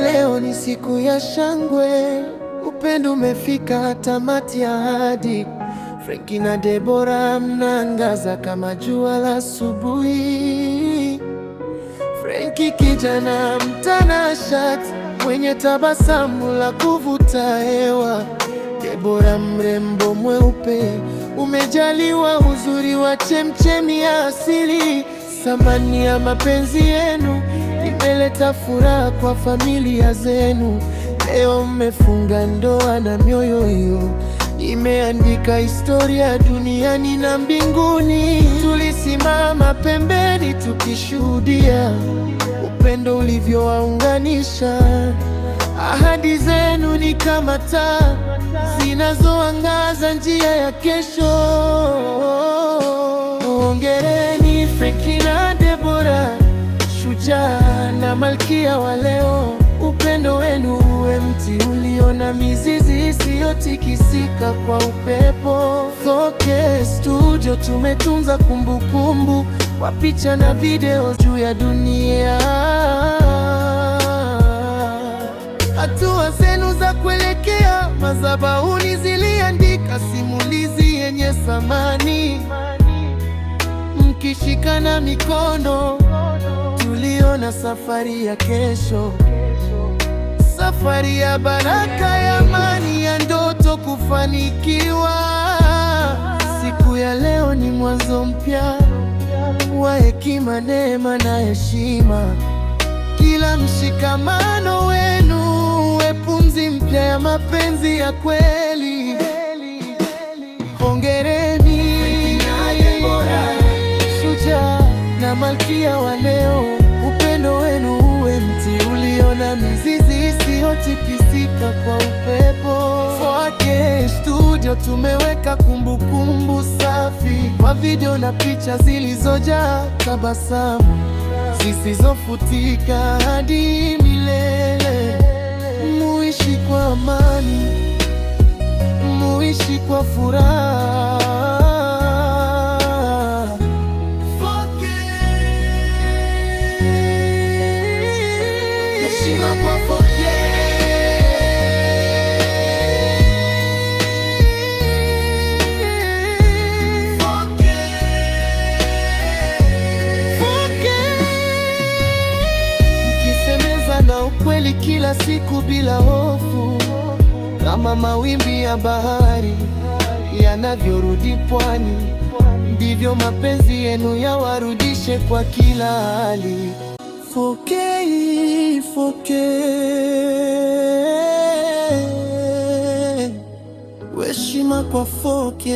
leo ni siku ya shangwe, upendo umefika tamati ya ahadi. Franky na Deborah mnaangaza kama jua la asubuhi. Franky kijana mtanashati, mwenye tabasamu la kuvuta hewa. Deborah mrembo mweupe, umejaliwa uzuri wa chemchemi ya asili. Thamani ya mapenzi yenu imeleta furaha kwa familia zenu. Leo mmefunga ndoa na mioyo hiyo imeandika historia duniani na mbinguni. Tulisimama pembeni tukishuhudia upendo ulivyowaunganisha. Ahadi zenu ni kama taa zinazoangaza njia ya kesho. Hongereni Franky na Deborah, shujaa na malkia wa leo. Upendo wenu uwe mti ulio na mizizi isiyotikisika kwa upepo. 4K Studio tumetunza kumbukumbu kwa picha na video juu ya dunia. Hatua zenu za kuelekea madhabahuni ziliandika simulizi yenye thamani. Mkishikana mikono, tuliona safari ya kesho. Safari ya baraka, ya amani, ya ndoto kufanikiwa. Siku ya leo ni mwanzo mpya wa hekima, neema na heshima. Kila mshikamano wenu uwe pumzi mpya ya mapenzi ya kweli. Hongereni shujaa na malkia wa leo. Upendo wenu uwe mti ulio na mizizi isiyotikisika kwa upepo. 4K Studio tumeweka kumbukumbu safi kwa video na picha zilizojaa tabasamu zisizofutika hadi milele. Muishi kwa amani, muishi kwa furaha. 4K heshima kwa 4K. Na ukweli kila siku bila hofu, kama mawimbi ya bahari yanavyorudi pwani, ndivyo mapenzi yenu yawarudishe kwa kila hali. 4K, 4K, heshima kwa 4K.